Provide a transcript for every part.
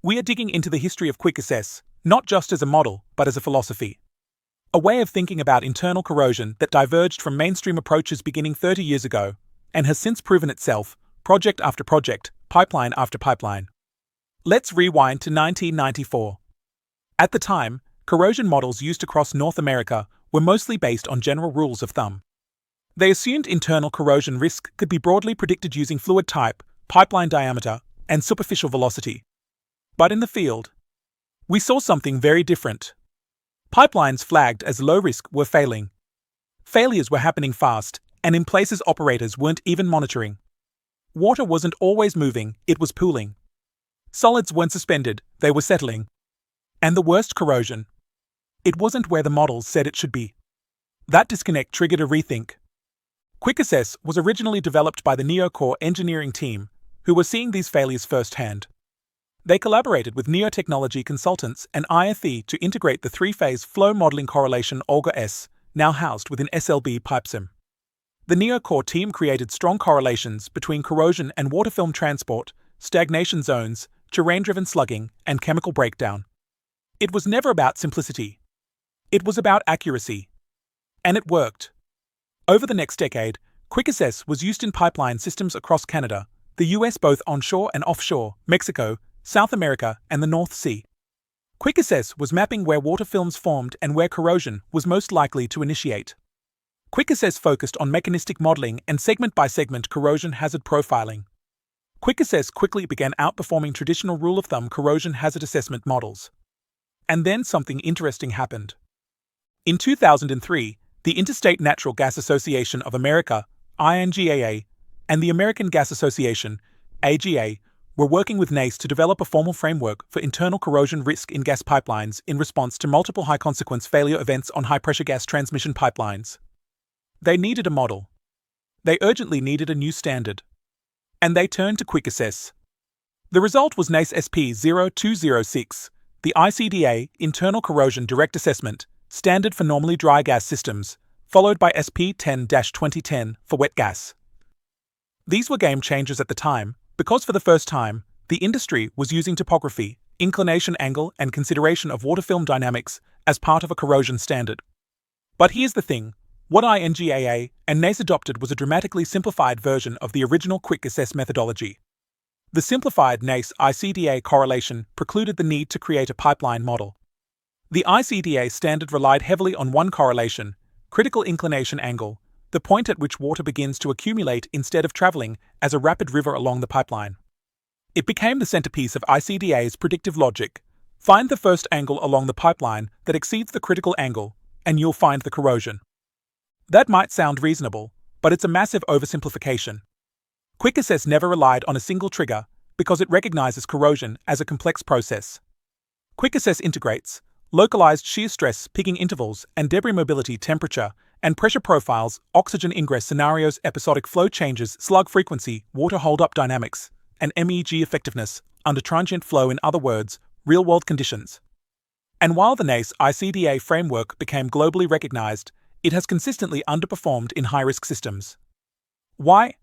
We are digging into the history of QIC Assess, not just as a model, but as a philosophy. A way of thinking about internal corrosion that diverged from mainstream approaches beginning 30 years ago, and has since proven itself, project after project, pipeline after pipeline. Let's rewind to 1994. At the time, corrosion models used across North America were mostly based on general rules of thumb. They assumed internal corrosion risk could be broadly predicted using fluid type, pipeline diameter, and superficial velocity. But in the field, we saw something very different. Pipelines flagged as low risk were failing. Failures were happening fast, and in places operators weren't even monitoring. Water wasn't always moving, it was pooling. Solids weren't suspended, they were settling. And the worst, corrosion. It wasn't where the models said it should be. That disconnect triggered a rethink. QIC Assess was originally developed by the NeoCore engineering team, who were seeing these failures firsthand. They collaborated with Neotechnology consultants and IFE to integrate the three-phase flow modeling correlation ALGA-S, now housed within SLB PipeSim. The NeoCore team created strong correlations between corrosion and water film transport, stagnation zones, terrain-driven slugging, and chemical breakdown. It was never about simplicity. It was about accuracy. And it worked. Over the next decade, QIC Assess was used in pipeline systems across Canada, the US both onshore and offshore, Mexico, South America, and the North Sea. QIC Assess was mapping where water films formed and where corrosion was most likely to initiate. QIC Assess focused on mechanistic modeling and segment-by-segment corrosion hazard profiling. QIC Assess quickly began outperforming traditional rule-of-thumb corrosion hazard assessment models. And then something interesting happened. In 2003, the Interstate Natural Gas Association of America, INGAA, and the American Gas Association, AGA, were working with NACE to develop a formal framework for internal corrosion risk in gas pipelines in response to multiple high-consequence failure events on high-pressure gas transmission pipelines. They needed a model. They urgently needed a new standard. And they turned to QIC Assess. The result was NACE SP0206, the ICDA Internal Corrosion Direct Assessment, standard for normally dry gas systems, followed by SP10-2010 for wet gas. These were game changers at the time, because for the first time, the industry was using topography, inclination angle, and consideration of water film dynamics as part of a corrosion standard. But here's the thing, what INGAA and NACE adopted was a dramatically simplified version of the original QIC Assess methodology. The simplified NACE ICDA correlation precluded the need to create a pipeline model. The ICDA standard relied heavily on one correlation, critical inclination angle, the point at which water begins to accumulate instead of traveling as a rapid river along the pipeline. It became the centerpiece of ICDA's predictive logic. Find the first angle along the pipeline that exceeds the critical angle, and you'll find the corrosion. That might sound reasonable, but it's a massive oversimplification. QIC Assess never relied on a single trigger because it recognizes corrosion as a complex process. QIC Assess integrates localized shear stress, pigging intervals, and debris mobility temperature and pressure profiles, oxygen ingress scenarios, episodic flow changes, slug frequency, water hold-up dynamics, and MEG effectiveness under transient flow, in other words, real-world conditions. And while the NACE ICDA framework became globally recognized, it has consistently underperformed in high-risk systems. Why?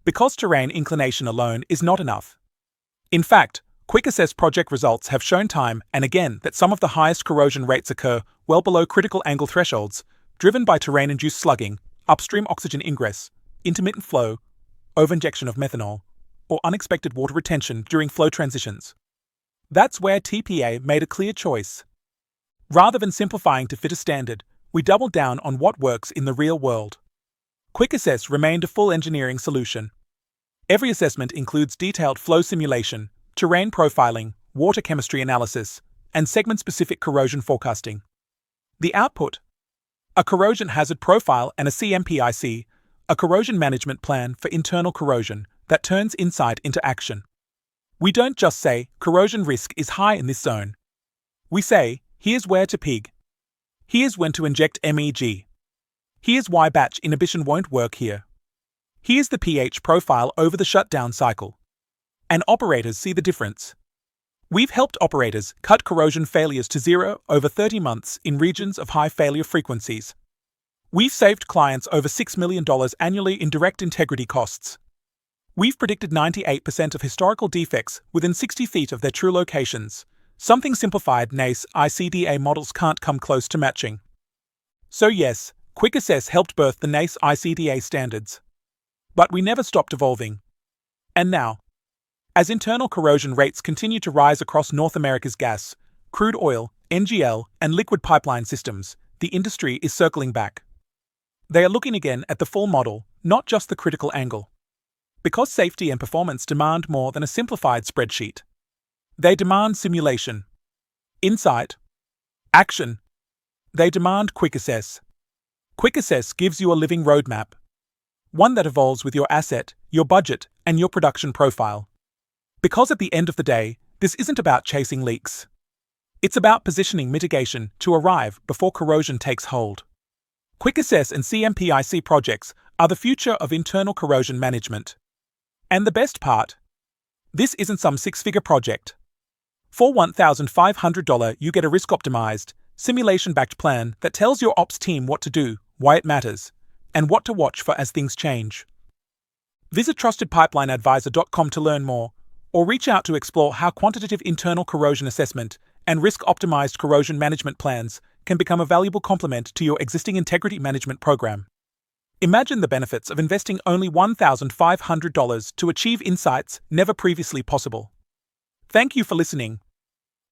Because terrain inclination alone is not enough. In fact, QIC Assess project results have shown time and again that some of the highest corrosion rates occur well below critical angle thresholds, driven by terrain-induced slugging, upstream oxygen ingress, intermittent flow, overinjection of methanol, or unexpected water retention during flow transitions. That's where TPA made a clear choice. Rather than simplifying to fit a standard, we doubled down on what works in the real world. QIC Assess remained a full engineering solution. Every assessment includes detailed flow simulation, terrain profiling, water chemistry analysis, and segment-specific corrosion forecasting. The output: a corrosion hazard profile and a CMPIC, a corrosion management plan for internal corrosion that turns insight into action. We don't just say corrosion risk is high in this zone. We say, here's where to pig. Here's when to inject MEG. Here's why batch inhibition won't work here. Here's the pH profile over the shutdown cycle. And operators see the difference. We've helped operators cut corrosion failures to zero over 30 months in regions of high failure frequencies. We've saved clients over $6 million annually in direct integrity costs. We've predicted 98% of historical defects within 60 feet of their true locations, something simplified NACE ICDA models can't come close to matching. So yes, Quick Assess helped birth the NACE ICDA standards. But we never stopped evolving. And now, as internal corrosion rates continue to rise across North America's gas, crude oil, NGL, and liquid pipeline systems, the industry is circling back. They are looking again at the full model, not just the critical angle. Because safety and performance demand more than a simplified spreadsheet. They demand simulation, insight, action. They demand Quick Assess. Quick Assess gives you a living roadmap, one that evolves with your asset, your budget, and your production profile. Because at the end of the day, this isn't about chasing leaks. It's about positioning mitigation to arrive before corrosion takes hold. Quick Assess and CMPIC projects are the future of internal corrosion management. And the best part? This isn't some six-figure project. For $1,500, you get a risk-optimized, simulation-backed plan that tells your ops team what to do, why it matters, and what to watch for as things change. Visit trustedpipelineadvisor.com to learn more, or reach out to explore how quantitative internal corrosion assessment and risk-optimized corrosion management plans can become a valuable complement to your existing integrity management program. Imagine the benefits of investing only $1,500 to achieve insights never previously possible. Thank you for listening.